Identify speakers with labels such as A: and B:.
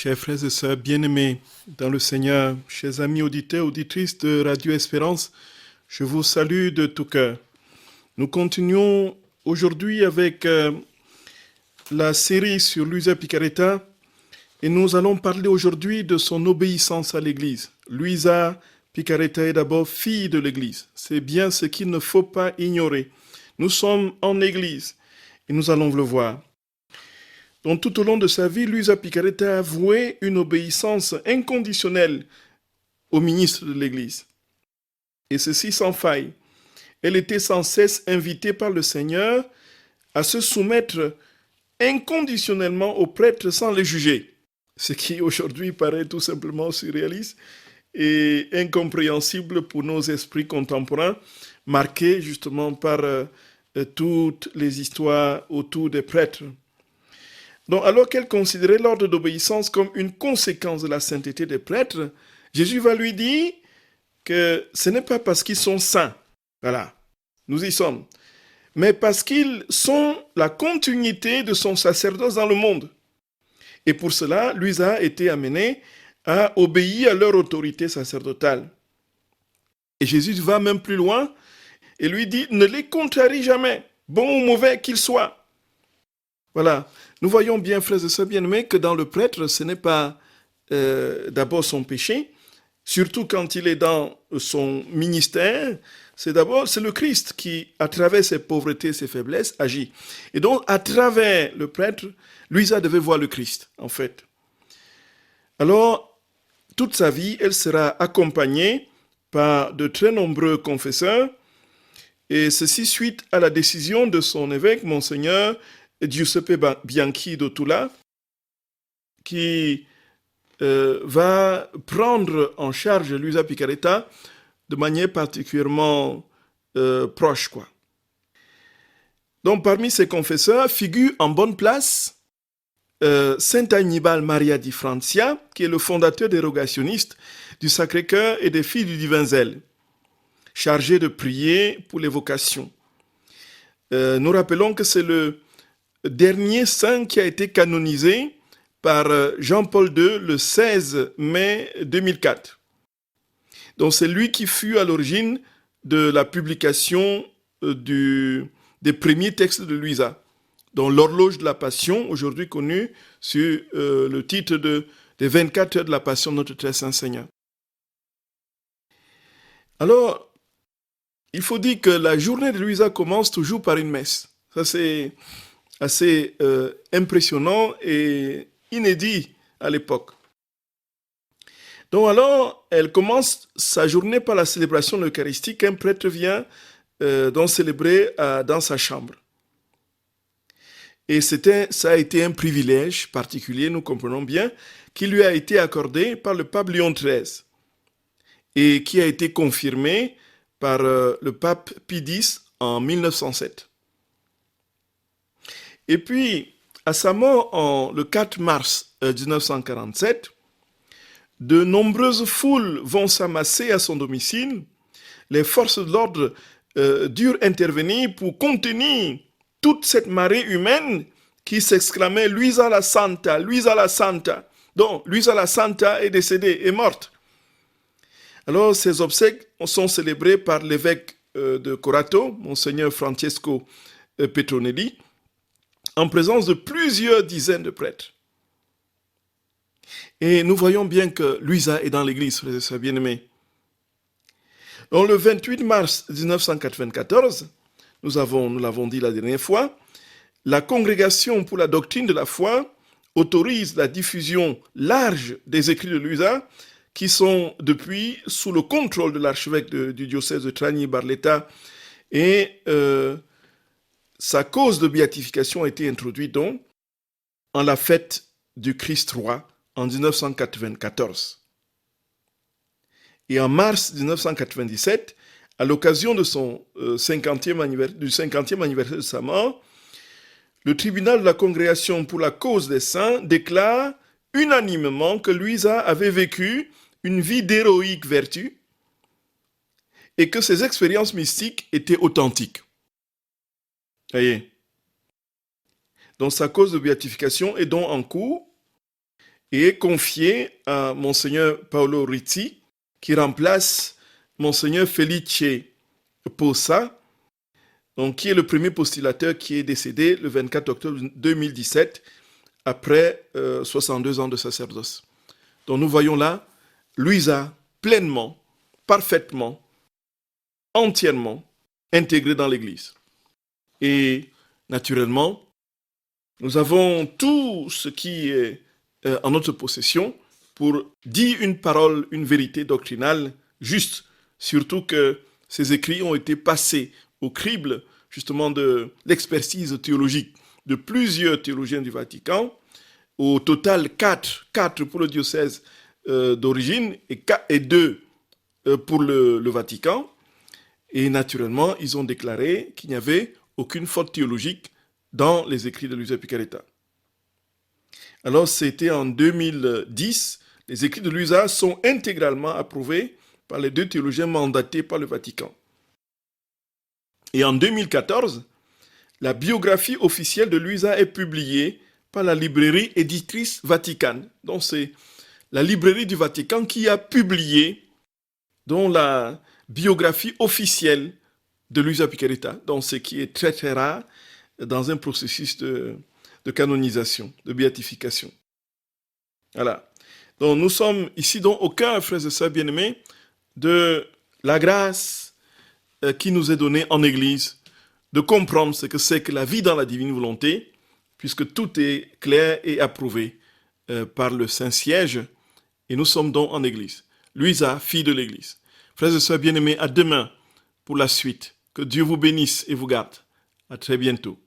A: Chers frères et sœurs bien-aimés dans le Seigneur, chers amis auditeurs, auditrices de Radio Espérance, je vous salue de tout cœur. Nous continuons aujourd'hui avec la série sur Luisa Picaretta et nous allons parler aujourd'hui de son obéissance à l'Église. Luisa Picaretta est d'abord fille de l'Église. C'est bien ce qu'il ne faut pas ignorer. Nous sommes en Église et nous allons le voir. Donc, tout au long de sa vie, Luisa Picaretta a voué une obéissance inconditionnelle au ministre de l'Église. Et ceci sans faille. Elle était sans cesse invitée par le Seigneur à se soumettre inconditionnellement aux prêtres sans les juger. Ce qui aujourd'hui paraît tout simplement surréaliste et incompréhensible pour nos esprits contemporains, marqués justement par toutes les histoires autour des prêtres. Donc, alors qu'elle considérait l'ordre d'obéissance comme une conséquence de la sainteté des prêtres, Jésus va lui dire que ce n'est pas parce qu'ils sont saints, voilà, nous y sommes, mais parce qu'ils sont la continuité de son sacerdoce dans le monde. Et pour cela, Luisa a été amenée à obéir à leur autorité sacerdotale. Et Jésus va même plus loin et lui dit, ne les contrarie jamais, bon ou mauvais qu'ils soient. Voilà, nous voyons bien, frères et sœurs bien-aimés, que dans le prêtre, ce n'est pas d'abord son péché, surtout quand il est dans son ministère, c'est le Christ qui, à travers ses pauvretés, ses faiblesses, agit. Et donc, à travers le prêtre, Luisa devait voir le Christ, en fait. Alors, toute sa vie, elle sera accompagnée par de très nombreux confesseurs, et ceci suite à la décision de son évêque, Monseigneur Giuseppe Bianchi d'Otula, qui va prendre en charge Luisa Picaretta de manière particulièrement proche, quoi. Donc, parmi ses confesseurs figure en bonne place Saint Annibale Maria di Francia, qui est le fondateur des rogationnistes du Sacré-Cœur et des Filles du Divin Zèle, chargé de prier pour les vocations. Nous rappelons que c'est le dernier saint qui a été canonisé par Jean-Paul II le 16 mai 2004. Donc c'est lui qui fut à l'origine de la publication des premiers textes de Luisa, dont l'horloge de la Passion, aujourd'hui connue sur le titre des 24 heures de la Passion de notre très saint Seigneur. Alors, il faut dire que la journée de Luisa commence toujours par une messe. Ça c'est assez impressionnant et inédit à l'époque. Donc alors, elle commence sa journée par la célébration de l'Eucharistie qu'un prêtre vient donc célébrer dans sa chambre. Et ça a été un privilège particulier, nous comprenons bien, qui lui a été accordé par le pape Léon XIII et qui a été confirmé par le pape Pie X en 1907. Et puis, à sa mort le 4 mars 1947, de nombreuses foules vont s'amasser à son domicile. Les forces de l'ordre durent intervenir pour contenir toute cette marée humaine qui s'exclamait « Luisa la Santa, Luisa la Santa ». Donc, Luisa la Santa est décédée, est morte. Alors, ces obsèques sont célébrées par l'évêque de Corato, Monseigneur Francesco Petronelli, en présence de plusieurs dizaines de prêtres. Et nous voyons bien que Luisa est dans l'église, frères et sœurs bien-aimés. Donc, le 28 mars 1994, nous l'avons dit la dernière fois, la Congrégation pour la doctrine de la foi autorise la diffusion large des écrits de Luisa, qui sont depuis sous le contrôle de l'archevêque du diocèse de Trani-Barletta, et sa cause de béatification a été introduite donc en la fête du Christ roi en 1994. Et en mars 1997, à l'occasion de son 50e anniversaire de sa mort, le tribunal de la Congrégation pour la cause des saints déclare unanimement que Luisa avait vécu une vie d'héroïque vertu et que ses expériences mystiques étaient authentiques. Voyez. Donc sa cause de béatification est donc en cours et est confiée à Monseigneur Paolo Rizzi, qui remplace Monseigneur Felice Possa, donc, qui est le premier postulateur qui est décédé le 24 octobre 2017, après 62 ans de sacerdoce. Donc nous voyons là Luisa pleinement, parfaitement, entièrement intégrée dans l'Église. Et naturellement, nous avons tout ce qui est en notre possession pour dire une parole, une vérité doctrinale juste, surtout que ces écrits ont été passés au crible justement de l'expertise théologique de plusieurs théologiens du Vatican, au total 4 pour le diocèse d'origine et 2 pour le Vatican. Et naturellement, ils ont déclaré qu'il n'y avait aucune faute théologique dans les écrits de Luisa Piccarreta. Alors, c'était en 2010, les écrits de Luisa sont intégralement approuvés par les 2 théologiens mandatés par le Vatican. Et en 2014, la biographie officielle de Luisa est publiée par la librairie éditrice Vaticane. Donc, c'est la librairie du Vatican qui a publié donc, la biographie officielle de Luisa Piccarreta, donc ce qui est très très rare dans un processus de canonisation, de béatification. Voilà. Donc nous sommes ici donc au cœur, frères et sœurs bien-aimés, de la grâce qui nous est donnée en Église, de comprendre ce que c'est que la vie dans la divine volonté, puisque tout est clair et approuvé par le Saint-Siège, et nous sommes donc en Église. Luisa, fille de l'Église. Frères et sœurs bien-aimés, à demain pour la suite. Que Dieu vous bénisse et vous garde. À très bientôt.